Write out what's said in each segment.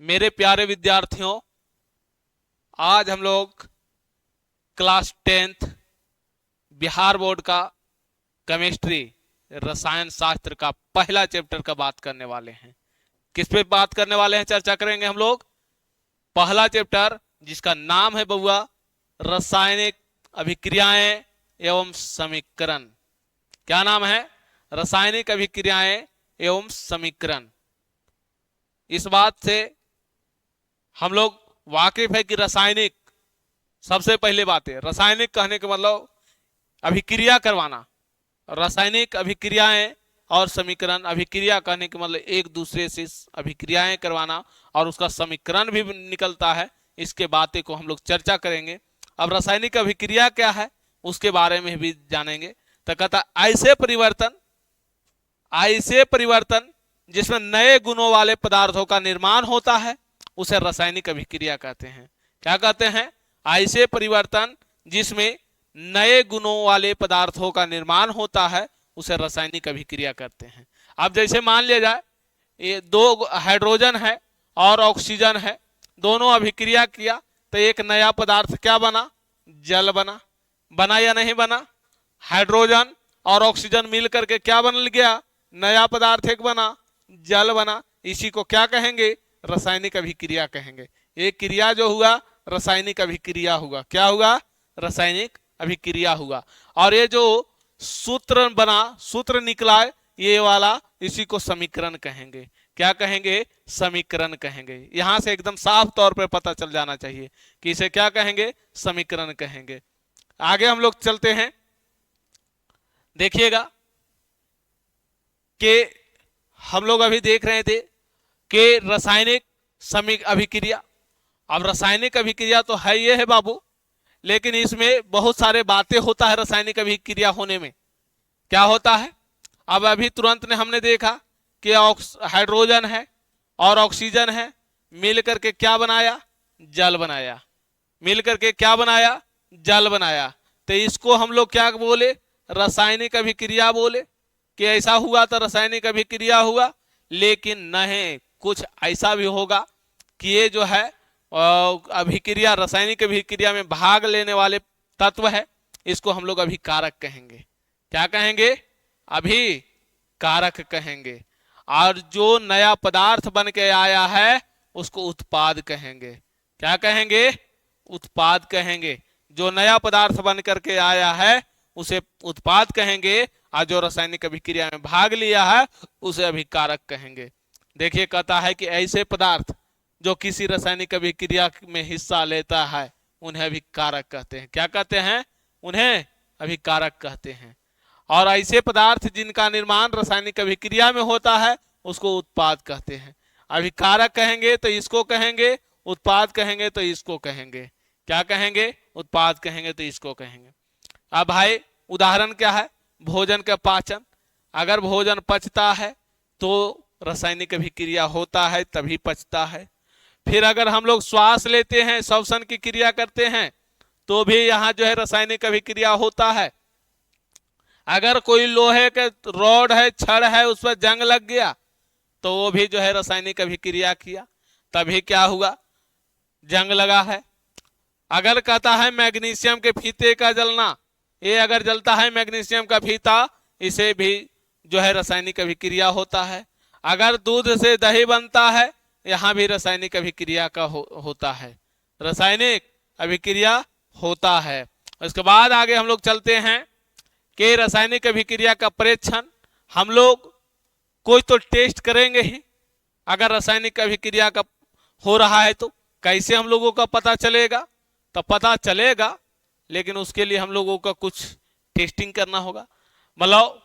मेरे प्यारे विद्यार्थियों, आज हम लोग क्लास 10th बिहार बोर्ड का केमिस्ट्री रसायन शास्त्र का पहला चैप्टर का बात करने वाले हैं। किस पे बात करने वाले हैं, चर्चा करेंगे हम लोग। पहला चैप्टर जिसका नाम है बउआ रासायनिक अभिक्रियाएं एवं समीकरण। क्या नाम है? रासायनिक अभिक्रियाएं एवं समीकरण। इस बात से हम लोग वाकिफ है कि रासायनिक, सबसे पहले बात है रासायनिक कहने का मतलब अभिक्रिया करवाना। रासायनिक अभिक्रियाएं और समीकरण, अभिक्रिया कहने के मतलब एक दूसरे से अभिक्रियाएं करवाना और उसका समीकरण भी निकलता है। इसके बातें को हम लोग चर्चा करेंगे। अब रासायनिक अभिक्रिया क्या है उसके बारे में भी जानेंगे। तो कहता ऐसे परिवर्तन जिसमें नए गुणों वाले पदार्थों का निर्माण होता है उसे रासायनिक अभिक्रिया कहते हैं। क्या कहते हैं? ऐसे परिवर्तन जिसमें नए गुणों वाले पदार्थों का निर्माण होता है उसे रासायनिक अभिक्रिया कहते हैं। अब जैसे मान लिया जाए ये दो हाइड्रोजन है और ऑक्सीजन है, दोनों अभिक्रिया किया तो एक नया पदार्थ क्या बना? जल बना। बना या नहीं बना? हाइड्रोजन और ऑक्सीजन मिल करके क्या बन गया? नया पदार्थ एक बना, जल बना। इसी को क्या कहेंगे? रासायनिक अभिक्रिया कहेंगे। एक क्रिया जो हुआ रासायनिक अभिक्रिया हुआ। क्या हुआ? रासायनिक अभिक्रिया हुआ। और ये जो सूत्र बना, सूत्र निकला, ये वाला, इसी को समीकरण कहेंगे। क्या कहेंगे? समीकरण कहेंगे। यहां से एकदम साफ तौर पर पता चल जाना चाहिए कि इसे क्या कहेंगे? समीकरण कहेंगे। आगे हम लोग चलते हैं। देखिएगा कि हम लोग अभी देख रहे थे कि रासायनिक अभिक्रिया। अब रासायनिक अभिक्रिया तो है, ये है बाबू, लेकिन इसमें बहुत सारे बातें होता है। रासायनिक अभिक्रिया होने में क्या होता है? अब अभी तुरंत ने हमने देखा कि हाइड्रोजन है और ऑक्सीजन है, मिल करके क्या बनाया? जल बनाया। मिल करके क्या बनाया? जल बनाया। तो इसको हम लोग क्या बोले? रासायनिक अभिक्रिया बोले कि ऐसा हुआ तो रासायनिक अभिक्रिया हुआ। लेकिन नहीं, कुछ ऐसा भी होगा कि ये जो है अभिक्रिया, रासायनिक अभिक्रिया में भाग लेने वाले तत्व है, इसको हम लोग अभिकारक कहेंगे। क्या कहेंगे? अभिकारक कहेंगे। और जो नया पदार्थ बन के आया है उसको उत्पाद कहेंगे। क्या कहेंगे? उत्पाद कहेंगे। जो नया पदार्थ बन करके आया है उसे उत्पाद कहेंगे, और जो रासायनिक अभिक्रिया में भाग लिया है उसे अभिकारक कहेंगे। देखिए, कहता है कि ऐसे पदार्थ जो किसी रासायनिक अभिक्रिया में हिस्सा लेता है उन्हें अभिकारक कहते हैं। क्या कहते हैं? उन्हें अभिकारक कहते हैं। और ऐसे पदार्थ जिनका निर्माण रासायनिक अभिक्रिया में होता है उसको उत्पाद कहते हैं। अभिकारक कहेंगे तो इसको कहेंगे, उत्पाद कहेंगे तो इसको कहेंगे। क्या कहेंगे? उत्पाद कहेंगे तो इसको कहेंगे। अब भाई उदाहरण क्या है? भोजन का पाचन। अगर भोजन पचता है तो रासायनिक अभिक्रिया होता है, तभी पचता है। फिर अगर हम लोग श्वास लेते हैं, श्वसन की क्रिया करते हैं, तो भी यहाँ जो है रासायनिक अभिक्रिया होता है। अगर कोई लोहे के रॉड है, छड़ है, उस पर जंग लग गया तो वो भी जो है रासायनिक अभिक्रिया किया, तभी क्या हुआ? जंग लगा है। अगर कहता है मैग्नीशियम के फीते का जलना, ये अगर जलता है मैग्नीशियम का फीता, इसे भी जो है रासायनिक अभिक्रिया होता है। अगर दूध से दही बनता है, यहाँ भी रासायनिक अभिक्रिया का होता है। रासायनिक अभिक्रिया होता है। उसके बाद आगे हम लोग चलते हैं कि रासायनिक अभिक्रिया का परीक्षण हम लोग कोई तो टेस्ट करेंगे ही। अगर रासायनिक अभिक्रिया का हो रहा है तो कैसे हम लोगों का पता चलेगा? तो पता चलेगा, लेकिन उसके लिए हम लोगों का कुछ टेस्टिंग करना होगा। मतलब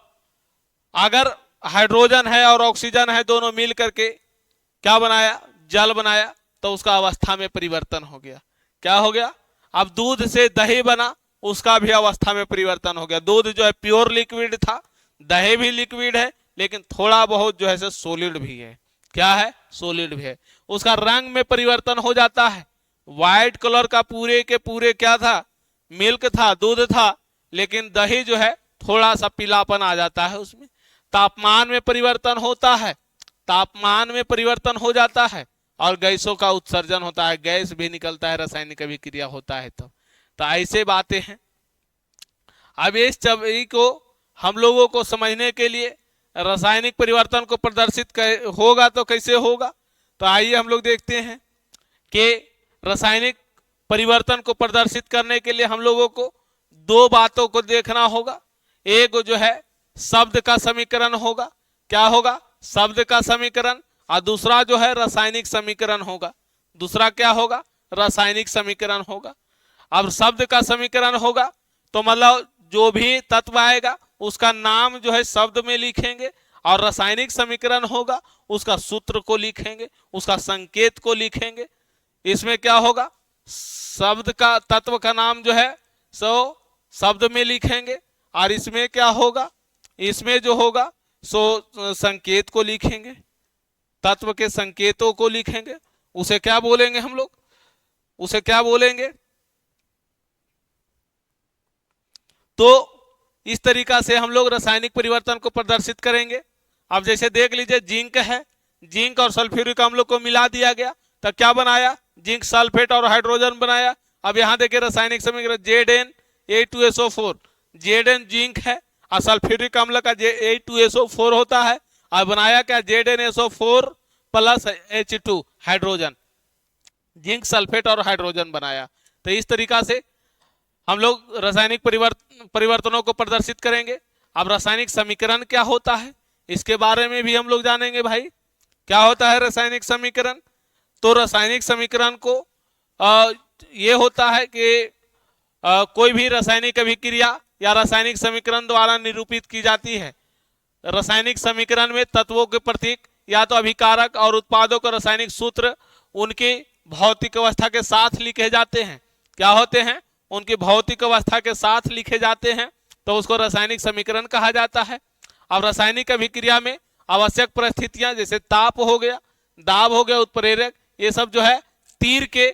अगर हाइड्रोजन है और ऑक्सीजन है, दोनों मिल करके क्या बनाया? जल बनाया, तो उसका अवस्था में परिवर्तन हो गया। क्या हो गया? अब दूध से दही बना, उसका भी अवस्था में परिवर्तन हो गया। दूध जो है प्योर लिक्विड था, दही भी लिक्विड है, लेकिन थोड़ा बहुत जो है सोलिड भी है। क्या है? सोलिड भी है। उसका रंग में परिवर्तन हो जाता है। व्हाइट कलर का पूरे के पूरे क्या था? मिल्क था, दूध था, लेकिन दही जो है थोड़ा सा पीलापन आ जाता है उसमें। तापमान में परिवर्तन होता है, तापमान में परिवर्तन हो जाता है। और गैसों का उत्सर्जन होता है, गैस भी निकलता है, रासायनिक अभिक्रिया होता है तब। तो ऐसे बातें हैं। अब इस छवि को हम लोगों को समझने के लिए रासायनिक परिवर्तन को प्रदर्शित होगा तो कैसे होगा, तो आइए हम लोग देखते हैं कि रासायनिक परिवर्तन को प्रदर्शित करने के लिए हम लोगों को दो बातों को देखना होगा। एक जो है शब्द का समीकरण होगा, क्या होगा, शब्द का समीकरण, और दूसरा जो है रासायनिक समीकरण होगा। दूसरा क्या होगा, रासायनिक समीकरण होगा। अब शब्द का समीकरण होगा तो मतलब जो भी तत्व आएगा उसका नाम जो है शब्द में लिखेंगे, और रासायनिक समीकरण होगा उसका सूत्र को लिखेंगे, उसका संकेत को लिखेंगे। इसमें क्या होगा, शब्द का तत्व का नाम जो है सो शब्द में लिखेंगे, और इसमें क्या होगा, इसमें जो होगा सो संकेत को लिखेंगे, तत्व के संकेतों को लिखेंगे। उसे क्या बोलेंगे हम लोग, उसे क्या बोलेंगे। तो इस तरीका से हम लोग रासायनिक परिवर्तन को प्रदर्शित करेंगे। अब जैसे देख लीजिए जिंक है, जिंक और सल्फ्यूरिक अम्ल को मिला दिया गया तो क्या बनाया, जिंक सल्फेट और हाइड्रोजन बनाया। अब यहां देखिए रासायनिक समीकरण Zn(A2SO4), Zn जिंक है और सल्फ्यूरिक अम्ल का A2SO4 होता है, और बनाया क्या, ZnSO4 plus H2 hydrogen, zinc sulphate और हाइड्रोजन बनाया। तो इस तरीका से हम लोग रासायनिक परिवर्तनों को प्रदर्शित करेंगे। अब रासायनिक समीकरण क्या होता है इसके बारे में भी हम लोग जानेंगे भाई, क्या होता है रासायनिक समीकरण। तो रासायनिक समीकरण को ये होता है कि कोई भी रासायनिक अभिक्रिया या रासायनिक समीकरण द्वारा निरूपित की जाती है। रासायनिक समीकरण में तत्वों के प्रतीक या तो अभिकारक और उत्पादों के रासायनिक सूत्र उनकी भौतिक अवस्था के साथ लिखे जाते हैं। क्या होते हैं, उनकी भौतिक अवस्था के साथ लिखे जाते हैं, तो उसको रासायनिक समीकरण कहा जाता है। अब रासायनिक अभिक्रिया में आवश्यक परिस्थितियां जैसे ताप हो गया, दाब हो गया, उत्प्रेरक, ये सब जो है तीर के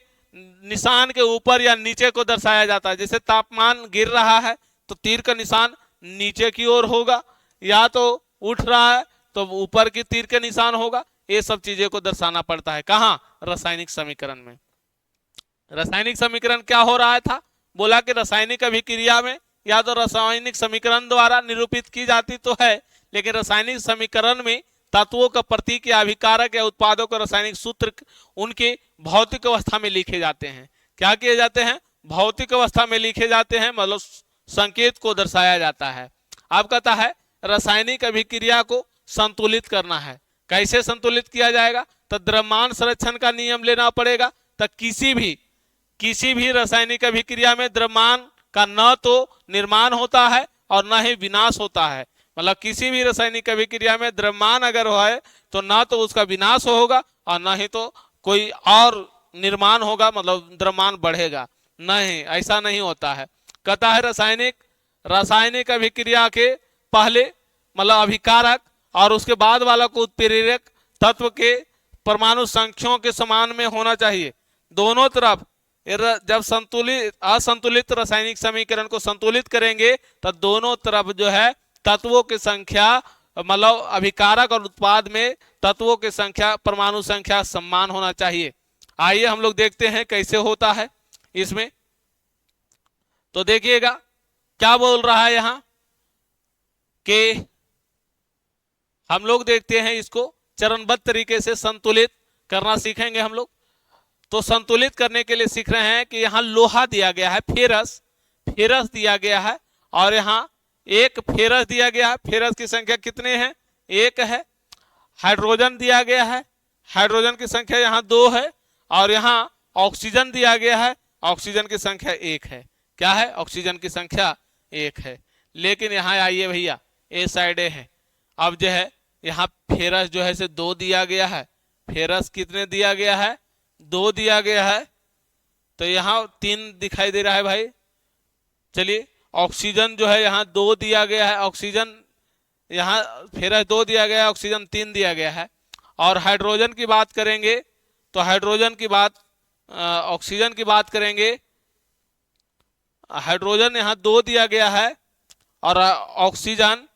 निशान के ऊपर या नीचे को दर्शाया जाता है। जैसे तापमान गिर रहा है तो तीर का निशान नीचे की ओर होगा, या तो उठ रहा है तो ऊपर की तीर के निशान होगा। ये सब चीजें को दर्शाना पड़ता है कहाँ, रासायनिक समीकरण में। रासायनिक समीकरण क्या हो रहा था, बोला कि रासायनिक अभिक्रिया में या तो रासायनिक समीकरण द्वारा निरूपित की जाती तो है, लेकिन रासायनिक समीकरण में तत्वों का प्रतीक या अभिकारक या उत्पादों का रासायनिक सूत्र उनके भौतिक अवस्था में लिखे जाते हैं। क्या किए जाते हैं, भौतिक अवस्था में लिखे जाते हैं, मतलब संकेत को दर्शाया जाता है। अब कहता है रासायनिक अभिक्रिया को संतुलित करना है। कैसे संतुलित किया जाएगा, तो द्रव्यमान संरक्षण का नियम लेना पड़ेगा। तो किसी भी रासायनिक अभिक्रिया में द्रव्यमान का न तो निर्माण होता है और न ही विनाश होता है। मतलब किसी भी रासायनिक अभिक्रिया में द्रव्यमान अगर है तो ना तो उसका विनाश होगा और न ही तो कोई और निर्माण होगा, मतलब द्रव्यमान बढ़ेगा, नहीं, ऐसा नहीं होता है। कहता है रासायनिक अभिक्रिया के पहले मतलब अभिकारक और उसके बाद वाला को उत्प्रेरक तत्व के परमाणु संख्याओं के समान में होना चाहिए। दोनों तरफ जब असंतुलित रासायनिक समीकरण को संतुलित करेंगे तो दोनों तरफ जो है तत्वों की संख्या, मतलब अभिकारक और उत्पाद में तत्वों की संख्या, परमाणु संख्या समान होना चाहिए। आइए हम लोग देखते हैं कैसे होता है इसमें। तो देखिएगा क्या बोल रहा है यहां कि हम लोग देखते हैं इसको चरणबद्ध तरीके से संतुलित करना सीखेंगे हम लोग। तो संतुलित करने के लिए सीख रहे हैं कि यहाँ लोहा दिया गया है, फेरस दिया गया है, और यहाँ एक फेरस दिया गया है। फेरस की संख्या कितने हैं, एक है। हाइड्रोजन दिया गया है, हाइड्रोजन की संख्या यहाँ 2 है, और यहाँ ऑक्सीजन दिया गया है, ऑक्सीजन की संख्या 1 है। क्या है, ऑक्सीजन की संख्या 1 है। लेकिन यहाँ आइए भैया, ए साइड है। अब जो है यहाँ फेरस जो है से 2 दिया गया है। फेरस कितने दिया गया है, 2 दिया गया है। तो यहाँ 3 दिखाई दे रहा है भाई। चलिए ऑक्सीजन जो है यहाँ 2 दिया गया है, ऑक्सीजन यहाँ फेरस 2 दिया गया है, ऑक्सीजन 3 दिया गया है। और हाइड्रोजन की बात करेंगे तो हाइड्रोजन की बात, ऑक्सीजन की बात करेंगे, हाइड्रोजन यहाँ 2 दिया गया है और ऑक्सीजन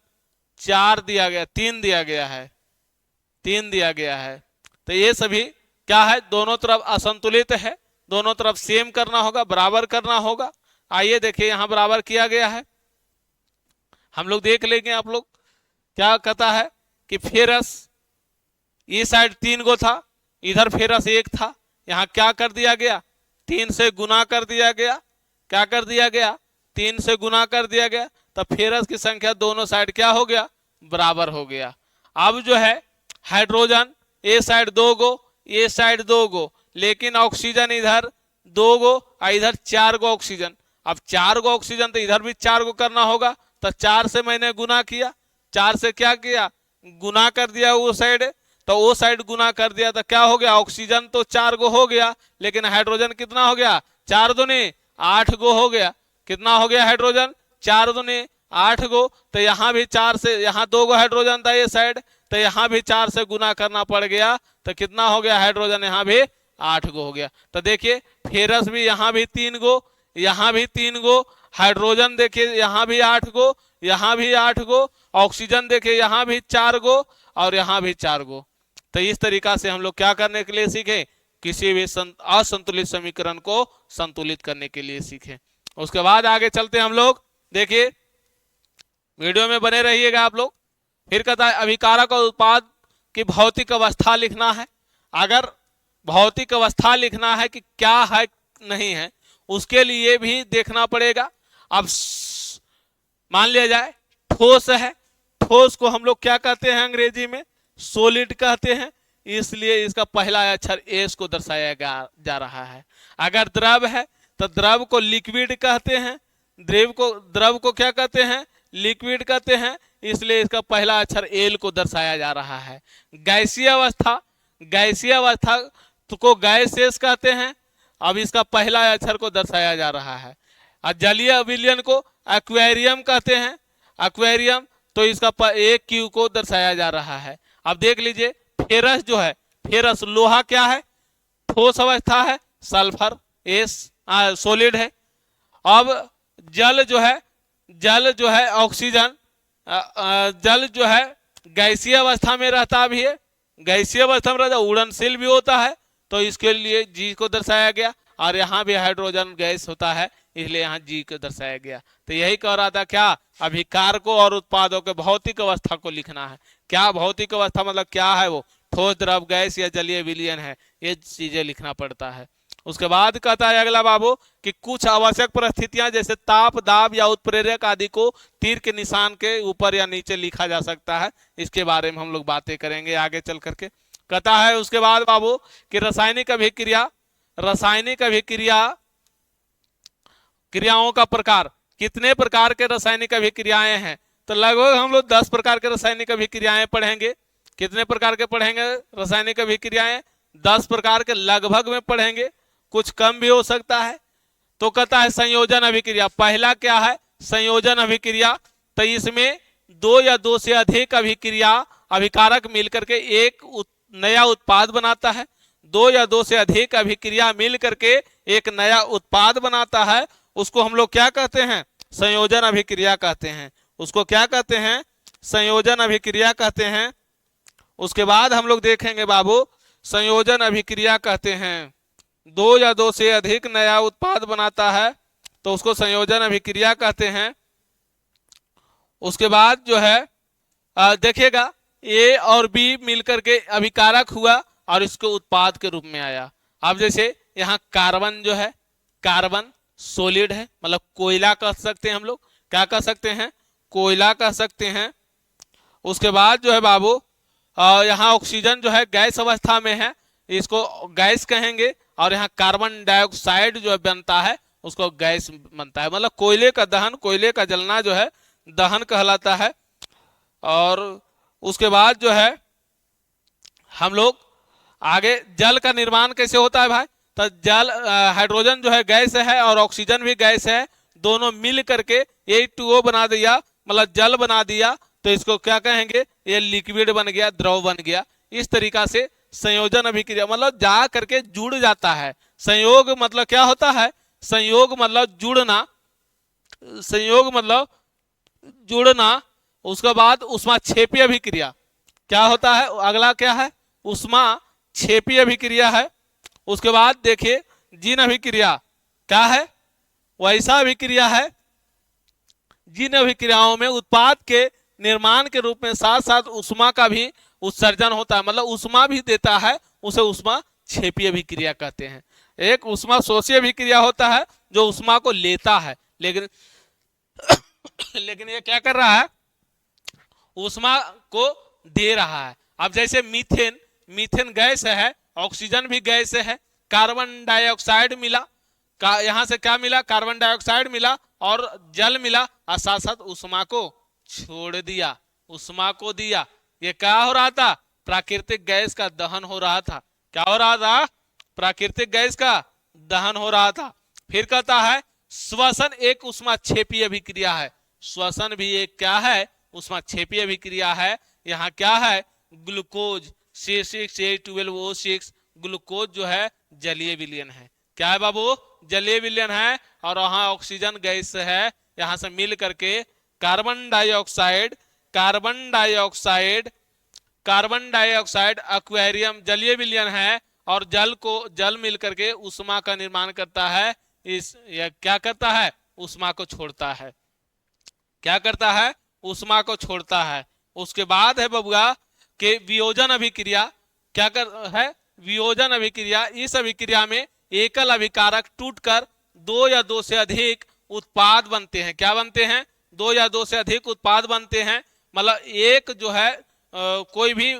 4 दिया गया, 3 दिया गया है, 3 दिया गया है। तो ये सभी क्या है, दोनों तरफ असंतुलित है, दोनों तरफ सेम करना होगा, बराबर करना होगा। आइए देखिए यहां बराबर किया गया है, हम लोग देख लेंगे। आप लोग क्या कहता है कि फेरस ये साइड 3 गो था, इधर फेरस 1 था, यहां क्या कर दिया गया, 3 से गुना कर दिया गया। क्या कर दिया गया, 3 से गुना कर दिया गया, तब फेरस की संख्या दोनों साइड क्या हो गया, बराबर हो गया। अब जो है हाइड्रोजन ए साइड 2 गो, ए साइड 2 गो, लेकिन ऑक्सीजन इधर 2 गो और इधर 4 गो ऑक्सीजन। अब 4 गो ऑक्सीजन तो इधर भी 4 गो करना होगा, तो 4 से मैंने गुना किया, 4 से क्या किया, गुना कर दिया वो साइड, तो वो साइड गुना कर दिया, तो क्या हो गया, ऑक्सीजन तो 4 गो हो गया, लेकिन हाइड्रोजन कितना हो गया, 4 दूनी 8 गो हो गया। कितना हो गया हाइड्रोजन, 4 दूनी 8 गो। तो यहाँ भी 4 से, यहाँ 2 गो हाइड्रोजन था ये साइड, तो यहाँ भी 4 से गुना करना पड़ गया, तो कितना हो गया हाइड्रोजन, यहाँ भी 8 गो हो गया। तो देखिए फेरस भी यहाँ भी 3 गो, यहाँ भी 3 गो, हाइड्रोजन देखिए यहाँ भी 8 गो, यहाँ भी 8 गो, ऑक्सीजन देखिए यहाँ भी 4 गो और यहाँ भी 4 गो। तो इस तरीका से हम लोग क्या करने के लिए सीखे, किसी भी असंतुलित समीकरण को संतुलित करने के लिए सीखे। उसके बाद आगे चलते हम लोग, देखिए वीडियो में बने रहिएगा आप लोग। फिर कहता है अभिकारक और उत्पाद की भौतिक अवस्था लिखना है। अगर भौतिक अवस्था लिखना है कि क्या है नहीं है, उसके लिए भी देखना पड़ेगा। अब मान लिया जाए ठोस है, ठोस को हम लोग क्या कहते हैं अंग्रेजी में, सॉलिड कहते हैं, इसलिए इसका पहला अक्षर एस को दर्शाया जा रहा है। अगर द्रव है तो द्रव को लिक्विड कहते हैं, द्रव को क्या कहते हैं, लिक्विड कहते हैं, इसलिए इसका पहला अक्षर एल को दर्शाया जा रहा है। गैसीय अवस्था, गैसीय अवस्था को गैसेस कहते हैं, अब इसका पहला अक्षर को दर्शाया जा रहा है। और जलीय अविलियन को एक्वेरियम कहते हैं, एक्वेरियम, तो इसका एक क्यू को दर्शाया जा रहा है। अब देख लीजिए फेरस जो है, फेरस लोहा क्या है, ठोस अवस्था है, सल्फर एस सॉलिड है। अब जल जो है ऑक्सीजन, जल जो है गैसीय अवस्था में रहता भी है, गैसीय अवस्था में रहता, उड़नशील भी होता है, तो इसके लिए जी को दर्शाया गया। और यहाँ भी हाइड्रोजन गैस होता है, इसलिए यहाँ जी को दर्शाया गया। तो यही कह रहा था क्या, अभिकारकों और उत्पादों के भौतिक अवस्था को लिखना है। क्या भौतिक अवस्था मतलब क्या है, वो ठोस द्रव गैस या जलीय विलयन है, ये चीजें लिखना पड़ता है। उसके बाद कहता है अगला बाबू कि कुछ आवश्यक परिस्थितियां जैसे ताप, दाब या उत्प्रेरक आदि को तीर के निशान के ऊपर या नीचे लिखा जा सकता है। इसके बारे में हम लोग बातें करेंगे आगे चल करके। कहता है उसके बाद बाबू कि रासायनिक अभिक्रिया, रासायनिक अभिक्रिया क्रियाओं का प्रकार, कितने प्रकार के रासायनिक अभिक्रियाएं हैं, तो लगभग हम लोग 10 प्रकार के रासायनिक अभिक्रियाएं पढ़ेंगे। कितने प्रकार के पढ़ेंगे रासायनिक अभिक्रियाएं, 10 प्रकार के लगभग में पढ़ेंगे, कुछ कम भी हो सकता है। तो कहता है संयोजन अभिक्रिया, पहला क्या है, संयोजन अभिक्रिया, तो इसमें 2 या 2 से अधिक अभिक्रिया अभिकारक मिलकर के एक नया उत्पाद बनाता है। 2 या 2 से अधिक अभिक्रिया मिल करके एक नया उत्पाद बनाता है, उसको हम लोग क्या कहते हैं, संयोजन अभिक्रिया कहते हैं। उसको क्या कहते हैं, संयोजन अभिक्रिया कहते हैं। उसके बाद हम लोग देखेंगे बाबू, संयोजन अभिक्रिया कहते हैं 2 या 2 से अधिक नया उत्पाद बनाता है, तो उसको संयोजन अभिक्रिया कहते हैं। उसके बाद जो है देखिएगा ए और बी मिलकर के अभिकारक हुआ और इसको उत्पाद के रूप में आया। अब जैसे यहाँ कार्बन जो है, कार्बन सॉलिड है, मतलब कोयला कह सकते हैं हम लोग, क्या कह सकते हैं, कोयला कह सकते हैं। उसके बाद जो है बाबू यहाँ ऑक्सीजन जो है गैस अवस्था में है, इसको गैस कहेंगे, और यहाँ कार्बन डाइऑक्साइड जो बनता है उसको गैस बनता है, मतलब कोयले का दहन, कोयले का जलना जो है दहन कहलाता है। और उसके बाद जो है हम लोग आगे जल का निर्माण कैसे होता है भाई, तो जल हाइड्रोजन जो है गैस है और ऑक्सीजन भी गैस है, दोनों मिल करके H2O बना दिया, मतलब जल बना दिया, तो इसको क्या कहेंगे, ये लिक्विड बन गया, द्रव बन गया। इस तरीका से संयोजन अभिक्रिया मतलब जा करके जुड़ जाता है। संयोग मतलब क्या होता है, संयोग मतलब जुड़ना, संयोग मतलब जुड़ना। उसके बाद उष्माक्षेपी अभिक्रिया क्या होता है, अगला क्या है, उष्मा क्षेपीय अभिक्रिया है। उसके बाद देखिए जिन अभिक्रिया क्या है, वैसा अभिक्रिया है जिन अभिक्रियाओं में उत्पाद के निर्माण के रूप में साथ साथ उष्मा का भी उत्सर्जन होता है, मतलब उष्मा भी देता है, उसे उष्मा क्षेपीय अभिक्रिया कहते हैं। एक उष्मा शोषी अभिक्रिया होता है जो उष्मा को लेता है, लेकिन लेकिन ये क्या कर रहा है, उष्मा को दे रहा है। अब जैसे मीथेन, मीथेन गैस है, ऑक्सीजन भी गैस है, कार्बन डाइऑक्साइड मिला, यहां से क्या मिला, कार्बन डाइऑक्साइड मिला और जल मिला और साथ साथ उष्मा को छोड़ दिया, उष्मा को दिया। ये क्या हो रहा था, प्राकृतिक गैस का दहन हो रहा था। क्या हो रहा था, प्राकृतिक गैस का दहन हो रहा था। फिर कहता है श्वसन एक उष्मा क्षेपीय अभिक्रिया है। श्वसन भी एक क्या है, उष्मा क्षेपीय अभिक्रिया है। यहाँ क्या है, ग्लूकोज C6H12O6, ग्लूकोज जो है जलीय विलयन है। क्या है बाबू, जलीय विलयन है। और वहां ऑक्सीजन गैस है, यहां से मिल करके carbon dioxide, carbon dioxide, carbon dioxide aquarium जलीय विलयन है और जल मिल करके उष्मा का निर्माण करता है। यह क्या करता है, उष्मा को छोड़ता है। क्या करता है, उष्मा को छोड़ता है। उसके बाद है बबुआ के वियोजन अभिक्रिया। क्या कर है, वियोजन अभिक्रिया। इस अभिक्रिया में एकल अभिकारक टूटकर दो या दो से अधिक उत्पाद बनते हैं। क्या बनते हैं, दो या दो से अधिक उत्पाद बनते हैं। मतलब एक जो है कोई भी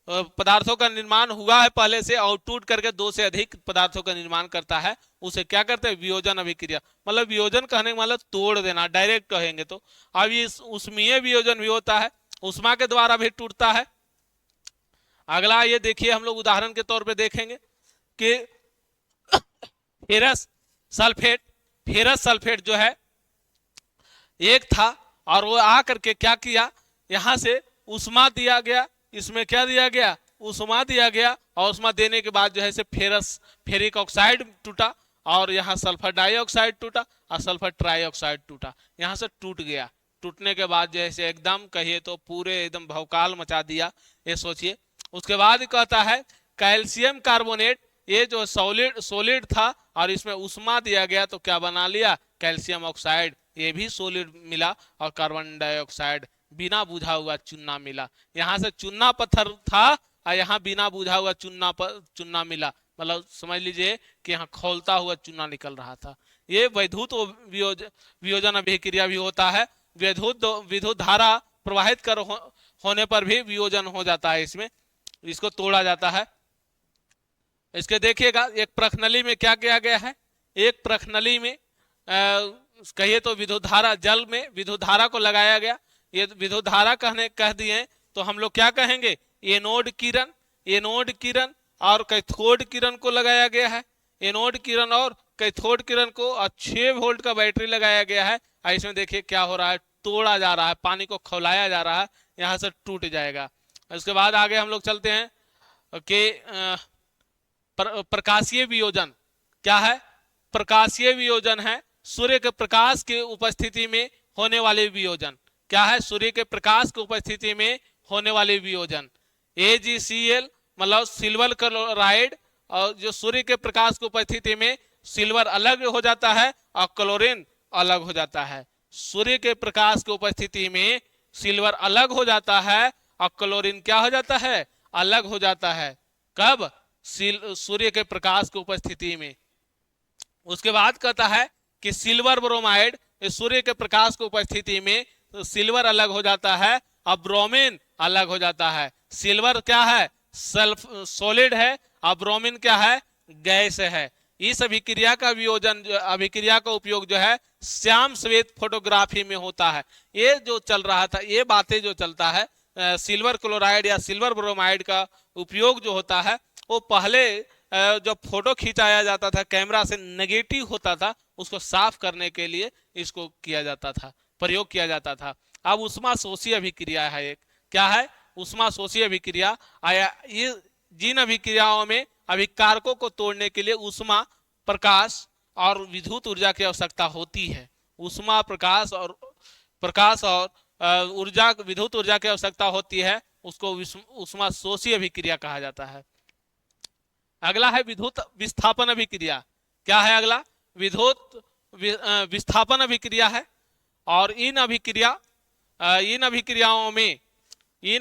पदार्थों का निर्माण हुआ है पहले से और टूट करके दो से अधिक पदार्थों का निर्माण करता है, उसे क्या करते हैं, वियोजन अभिक्रिया। मतलब वियोजन कहने का मतलब तोड़ देना, डायरेक्ट कहेंगे तो। अब ये उष्मीय वियोजन भी होता है, उष्मा के द्वारा भी टूटता है। अगला ये देखिए, हम लोग उदाहरण के तौर पे देखेंगे कि फेरस सल्फेट, फेरस सल्फेट जो है एक था और वो आ करके क्या किया, यहां से उष्मा दिया गया, इसमें क्या दिया गया, उष्मा दिया गया और उष्मा देने के बाद जो है फेरिक ऑक्साइड टूटा और यहाँ सल्फर डाइऑक्साइड टूटा और सल्फर ट्राइऑक्साइड टूटा। यहाँ से टूट गया, टूटने के बाद जैसे एकदम कहिए तो पूरे एकदम भौकाल मचा दिया, ये सोचिए। उसके बाद कहता है कैल्शियम कार्बोनेट, ये जो सॉलिड था और इसमें उष्मा दिया गया तो क्या बना लिया, कैल्शियम ऑक्साइड, ये भी सॉलिड मिला और कार्बन डाइऑक्साइड बिना बुझा हुआ चुन्ना मिला। यहाँ से चुन्ना पत्थर था और यहाँ बिना बुझा हुआ चुन्ना मिला, मतलब समझ लीजिए कि यहाँ खौलता हुआ चुन्ना निकल रहा था। ये वैद्युत वियोजन अभिक्रिया भी होता है। विद्युत धारा प्रवाहित कर होने पर भी वियोजन हो जाता है, इसमें इसको तोड़ा जाता है। इसके देखिएगा एक प्रखनली में क्या किया गया है, एक प्रखनली में कहिए तो विद्युत धारा, जल में विद्युत धारा को लगाया गया। ये विद्युत धारा कह दिए तो हम लोग क्या कहेंगे, एनोड किरण, एनोड किरण और कैथोड किरण को लगाया गया है। एनोड किरण और कैथोड किरण को 6 वोल्ट का बैटरी लगाया गया है। इसमें देखिए क्या हो रहा है, तोड़ा जा रहा है, पानी को खौलाया जा रहा है, यहाँ से टूट जाएगा। उसके बाद आगे हम लोग चलते हैं कि प्रकाशीय वियोजन क्या है, प्रकाशीय वियोजन है सूर्य के प्रकाश के उपस्थिति में होने वाले वियोजन। क्या है, सूर्य के प्रकाश की उपस्थिति में होने वाले वियोजन। AgCl मतलब सिल्वर क्लोराइड, और जो सूर्य के प्रकाश की उपस्थिति में सिल्वर अलग हो जाता है और क्लोरीन अलग हो जाता है। सूर्य के प्रकाश की उपस्थिति में सिल्वर अलग हो जाता है और क्लोरीन क्या हो जाता है, अलग हो जाता है। कब, सूर्य के प्रकाश की उपस्थिति में। उसके बाद कहता है कि सिल्वर ब्रोमाइड, सूर्य के प्रकाश की उपस्थिति में तो सिल्वर अलग हो जाता है और ब्रोमीन अलग हो जाता है। सिल्वर क्या है, सॉलिड है और ब्रोमीन क्या है, गैस है। इस अभिक्रिया का वियोजन, अभिक्रिया का उपयोग जो है श्याम श्वेत फोटोग्राफी में होता है। ये जो चल रहा था, ये बातें जो चलता है, सिल्वर क्लोराइड या सिल्वर ब्रोमाइड का उपयोग जो होता है, वो पहले जब फोटो खिंचाया जाता था कैमरा से नेगेटिव होता था, उसको साफ करने के लिए इसको किया जाता था, प्रयोग किया जाता था। अब उष्मा शोषी अभिक्रिया है एक, क्या है, उष्मा शोषी अभिक्रिया आया। ये जिन अभिक्रियाओं में अभिकारकों को तोड़ने के लिए उष्मा, प्रकाश और विद्युत ऊर्जा की आवश्यकता होती है। उष्मा, प्रकाश और ऊर्जा, विद्युत ऊर्जा की आवश्यकता होती है, उसको उष्मा शोषी अभिक्रिया कहा जाता है। अगला है विद्युत विस्थापन अभिक्रिया। क्या है अगला? विद्युत विस्थापन अभिक्रिया है। और इन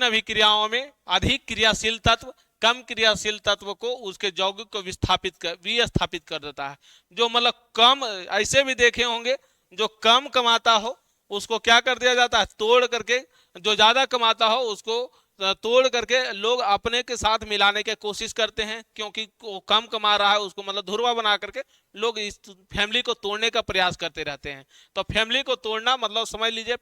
अभिक्रियाओं में अधिक क्रियाशील तत्व कम क्रियाशील तत्व को उसके यौगिक को विस्थापित कर देता है। जो मतलब कम, ऐसे भी देखे होंगे, जो कम कमाता हो उसको क्या कर दिया जाता है, तोड़ करके, जो ज्यादा कमाता हो उसको तोड़ करके लोग अपने के साथ मिलाने की कोशिश करते हैं, क्योंकि वो कम कमा रहा है उसको मतलब धुरवा बना करके लोग इस फैमिली को तोड़ने का प्रयास करते रहते हैं। तो फैमिली को तोड़ना मतलब समझ लीजिए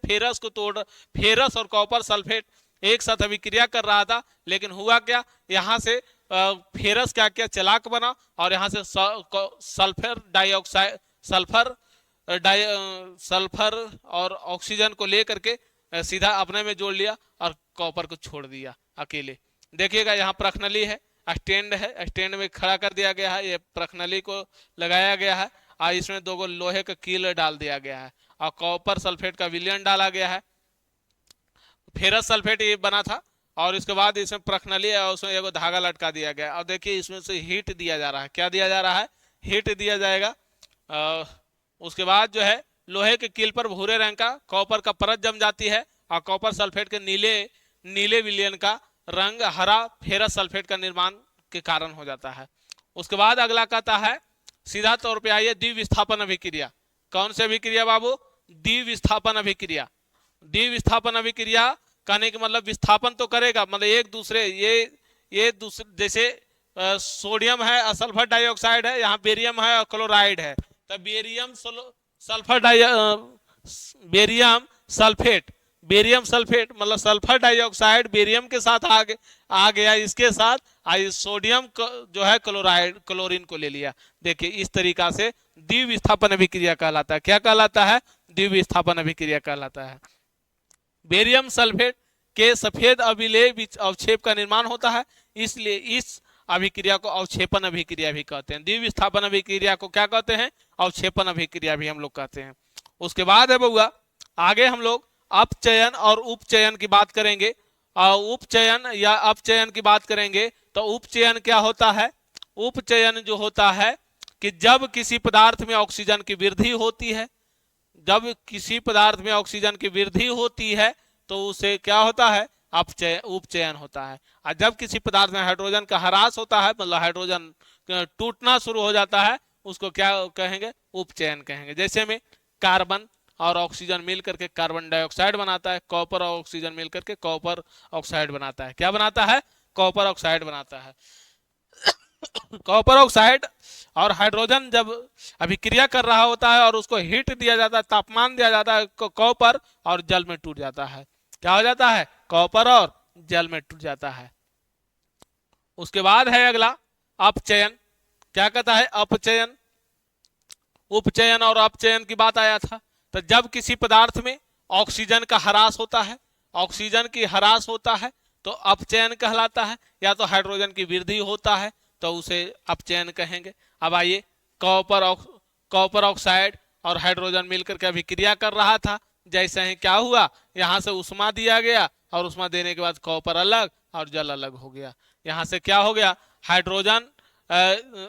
फेरस और कॉपर सल्फेट एक साथ अभिक्रिया कर रहा था, लेकिन हुआ क्या, यहाँ से फेरस क्या क्या चालाक बना और यहाँ से सल्फर डाइऑक्साइड सल्फर और ऑक्सीजन को लेकर के सीधा अपने में जोड़ लिया और कॉपर को छोड़ दिया अकेले। देखिएगा यहाँ प्रखनली है, स्टैंड है, स्टैंड में खड़ा कर दिया गया है, ये प्रखनली को लगाया गया है और इसमें दो लोहे का कील डाल दिया गया है और कॉपर सल्फेट का विलयन डाला गया है। फेरस सल्फेट ये बना था और इसके बाद इसमें प्रखनली है और उसमें एगो धागा लटका दिया गया। और देखिए इसमें से हीट दिया जा रहा है। क्या दिया जा रहा है? हीट दिया जाएगा। उसके बाद जो है लोहे के कील पर भूरे रंग का कॉपर का परत जम जाती है और कॉपर सल्फेट के नीले विलयन का रंग हरा फेरस सल्फेट का निर्माण के कारण हो जाता है। उसके बाद अगला कहता है, सीधा तौर पे आइए, द्विविस्थापन अभिक्रिया। कौन सी अभिक्रिया बाबू? द्विविस्थापन अभिक्रिया। द्विविस्थापन अभिक्रिया कहने के मतलब विस्थापन तो करेगा, मतलब एक दूसरे ये दूसरे, जैसे सोडियम है, सल्फर डाइऑक्साइड है, यहाँ बेरियम है और क्लोराइड है, तो बेरियम सल्फेट मतलब सल्फर डाइऑक्साइड बेरियम के साथ आ गया, इसके साथ सोडियम जो है क्लोरीन को ले लिया। देखिए इस तरीका से द्विविस्थापन अभिक्रिया कहलाता है। क्या कहलाता है? द्विविस्थापन अभिक्रिया कहलाता है। बेरियम सल्फेट के सफेद अभिलेय अवक्षेप का निर्माण होता है, इसलिए इस अभिक्रिया को अवक्षेपण अभिक्रिया भी कहते हैं। द्विविस्थापन अभिक्रिया को क्या कहते हैं? अवक्षेपण अभिक्रिया भी हम लोग कहते हैं। उसके बाद है बउआ, आगे हम लोग अपचयन और उपचयन की बात करेंगे। उपचयन या अपचयन की बात करेंगे तो उपचयन क्या होता है? उपचयन जो होता है कि जब किसी पदार्थ में ऑक्सीजन की वृद्धि होती है, जब किसी पदार्थ में ऑक्सीजन की वृद्धि होती है तो उसे क्या होता है? उपचयन होता है। और जब किसी पदार्थ में हाइड्रोजन का ह्रास होता है, मतलब हाइड्रोजन टूटना शुरू हो जाता है, उसको क्या कहेंगे? उपचयन कहेंगे। जैसे में कार्बन और ऑक्सीजन मिलकर के कार्बन डाइऑक्साइड बनाता है, कॉपर और ऑक्सीजन मिलकर के कॉपर ऑक्साइड बनाता है। क्या बनाता है? कॉपर ऑक्साइड बनाता है। कॉपर ऑक्साइड और हाइड्रोजन जब अभिक्रिया कर रहा होता है और उसको हीट दिया जाता है, तापमान दिया जाता है, कॉपर और जल में टूट जाता है। क्या हो जाता है? कॉपर और जल में टूट जाता है। उसके बाद है अगला अपचयन। क्या कहता है? अपचयन। उपचयन और अपचयन की बात आया था। तो जब किसी पदार्थ में ऑक्सीजन का ह्रास होता है, ऑक्सीजन की ह्रास होता है तो अपचयन कहलाता है, या तो हाइड्रोजन की वृद्धि होता है तो उसे अपचयन कहेंगे। अब आइए, कॉपर ऑक्साइड और हाइड्रोजन मिलकर के अभिक्रिया कर रहा था, जैसे ही क्या हुआ, यहाँ से उष्मा दिया गया और उष्मा देने के बाद कॉपर अलग और जल अलग हो गया। यहाँ से क्या हो गया? हाइड्रोजन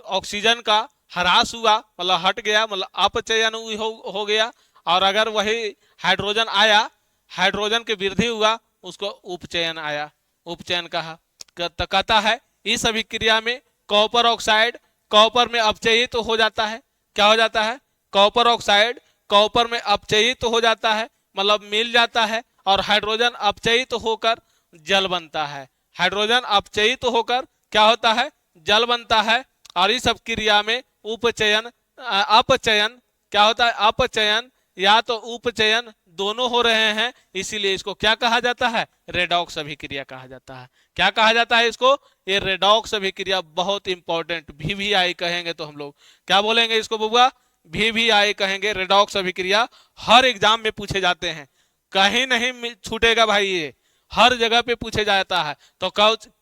ऑक्सीजन का ह्रास हुआ, मतलब हट गया, मतलब अपचयन हो गया। और अगर वही हाइड्रोजन आया, हाइड्रोजन की वृद्धि हुआ, उसको उपचयन आया, उपचयन कहा। तो कहता है इस अभिक्रिया में कॉपर ऑक्साइड कॉपर में अपचयित तो हो जाता है। क्या हो जाता है? कॉपर ऑक्साइड कॉपर में अपचयित तो हो जाता है, मतलब मिल जाता है, और हाइड्रोजन अपचयित तो होकर जल बनता है। हाइड्रोजन अपचयित तो होकर क्या होता है? जल बनता है। और इस अभिक्रिया में उपचयन अपचयन क्या होता है? अपचयन या तो उपचयन दोनों हो रहे हैं, इसीलिए इसको क्या कहा जाता है? रेडॉक्स अभिक्रिया कहा जाता है। क्या कहा जाता है इसको? ये रेडॉक्स अभिक्रिया बहुत इंपॉर्टेंट, VVI कहेंगे तो हम लोग क्या बोलेंगे इसको बुआ? VVI कहेंगे। रेडॉक्स अभिक्रिया हर एग्जाम में पूछे जाते हैं, कहीं नहीं छूटेगा भाई, ये हर जगह पे पूछे जाता है। तो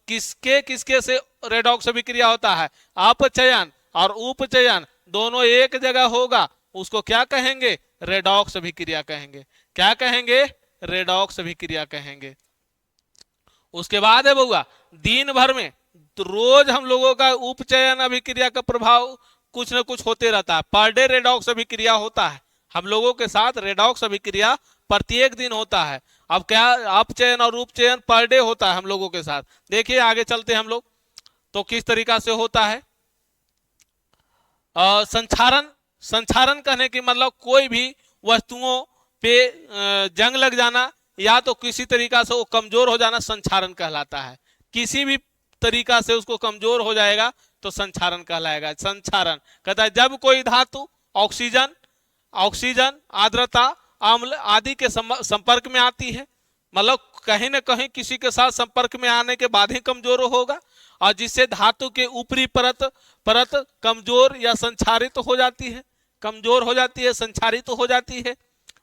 किसके किसके से रेडॉक्स अभिक्रिया होता है? अपचयन और उपचयन दोनों एक जगह होगा, उसको क्या कहेंगे? रेडॉक्स अभिक्रिया कहेंगे। क्या कहेंगे? रेडॉक्स अभिक्रिया कहेंगे। उसके बाद है बउआ, दिन भर में तो रोज हम लोगों का उपचयन अभिक्रिया का प्रभाव कुछ न कुछ होते रहता है। पर डे रेडॉक्स अभिक्रिया होता है हम लोगों के साथ, रेडॉक्स अभिक्रिया प्रत्येक दिन होता है। अब क्या अपचयन और उपचयन पर डे होता है हम लोगों के साथ। देखिए आगे चलते हम लोग तो किस तरीका से होता है। संक्षारण, संक्षारण कहने की मतलब कोई भी वस्तुओं पे जंग लग जाना या तो किसी तरीका से वो कमजोर हो जाना संक्षारण कहलाता है। किसी भी तरीका से उसको कमजोर हो जाएगा तो संक्षारण कहलाएगा। संक्षारण कहता है जब कोई धातु ऑक्सीजन, ऑक्सीजन, आर्द्रता, अम्ल आदि के संपर्क में आती है, मतलब कहीं ना कहीं किसी के साथ संपर्क में आने के बाद ही कमजोर होगा, और जिससे धातु के ऊपरी परत कमजोर या संक्षारित हो जाती है, कमजोर हो जाती है, संक्षारित हो जाती है।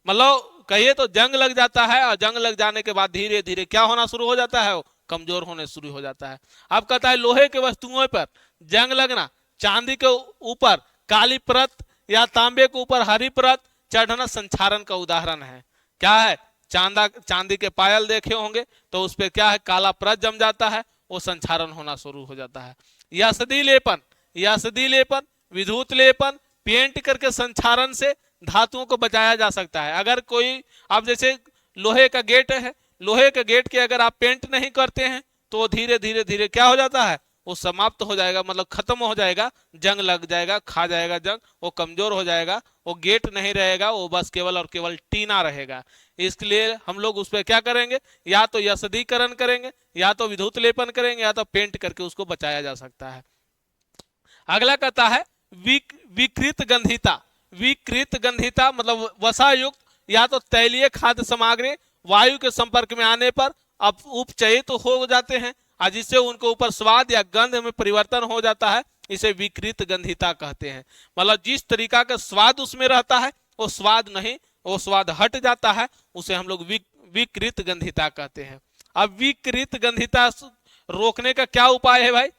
मतलब कहिए तो जंग लग जाता है, और जंग लग जाने के बाद धीरे धीरे क्या होना शुरू हो जाता है, वो कमजोर होने शुरू हो जाता है। अब कहता है लोहे के वस्तुओं पर जंग लगना, चांदी के ऊपर काली परत या तांबे के ऊपर हरी परत चढ़ना संक्षारण का उदाहरण है। क्या है, चांदी के पायल देखे होंगे तो उस पर क्या है, काला परत जम जाता है, वो संक्षारण होना शुरू हो जाता है। यशदी लेपन, यशदी लेपन, विद्युत लेपन, पेंट करके संक्षारण से धातुओं को बचाया जा सकता है। अगर कोई, अब जैसे लोहे का गेट है, लोहे के गेट के अगर आप पेंट नहीं करते हैं तो धीरे धीरे धीरे क्या हो जाता है, वो समाप्त हो जाएगा, मतलब खत्म हो जाएगा, जंग लग जाएगा, खा जाएगा जंग, वो कमजोर हो जाएगा, वो गेट नहीं रहेगा, वो बस केवल और केवल टीना रहेगा। इसलिए हम लोग उस पर क्या करेंगे, या तो यशदीकरण करेंगे, या तो विद्युत लेपन करेंगे, या तो पेंट करके उसको बचाया जा सकता है। अगला कहता है विकृत गंधिता। विकृत गंधिता मतलब वसायुक्त या तो तैलीय खाद्य सामग्री वायु के संपर्क में आने पर अब उपचयित हो जाते हैं, और जिससे उनको ऊपर स्वाद या गंध में परिवर्तन हो जाता है, इसे विकृत गंधिता कहते हैं। मतलब जिस तरीका का स्वाद उसमें रहता है वो स्वाद नहीं, वो स्वाद हट जाता है, उसे हम लोग विकृत गंधिता कहते हैं। अब विकृत गंधिता रोकने का क्या उपाय है भाई?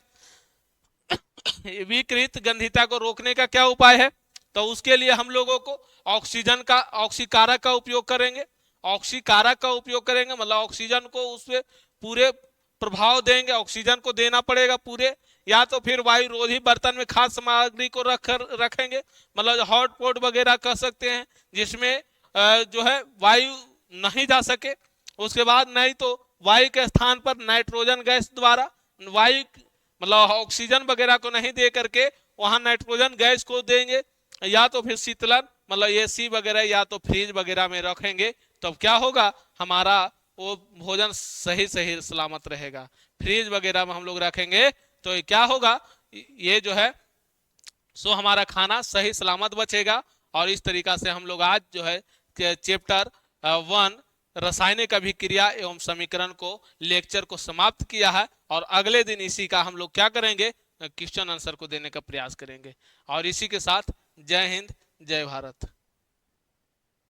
विकृत गंधिता को रोकने का क्या उपाय है? तो उसके लिए हम लोगों को ऑक्सीजन का, ऑक्सीकारक का उपयोग करेंगे। ऑक्सीकारक का उपयोग करेंगे मतलब ऑक्सीजन को उसपे पूरे प्रभाव देंगे, ऑक्सीजन को देना पड़ेगा पूरे, या तो फिर वायु रोधी बर्तन में खाद्य सामग्री को रखेंगे, मतलब हॉट पॉट वगैरह कह सकते हैं, जिसमें जो है वायु नहीं जा सके। उसके बाद नहीं तो वायु के स्थान पर नाइट्रोजन गैस द्वारा, वायु मतलब ऑक्सीजन वगैरह को नहीं दे करके वहां नाइट्रोजन गैस को देंगे, या तो फिर शीतलन मतलब एसी वगैरह या तो फ्रिज वगैरह में रखेंगे, तब क्या होगा, हमारा वो भोजन सही सही सलामत रहेगा। फ्रिज वगैरह में हम लोग रखेंगे तो क्या होगा, ये जो है सो हमारा खाना सही सलामत बचेगा। और इस तरीका से हम लोग आज जो है चैप्टर 1 रासायनिक अभिक्रिया एवं समीकरण को लेक्चर को समाप्त किया है, और अगले दिन इसी का हम लोग क्या करेंगे, क्वेश्चन आंसर को देने का प्रयास करेंगे। और इसी के साथ जय हिंद, जय भारत।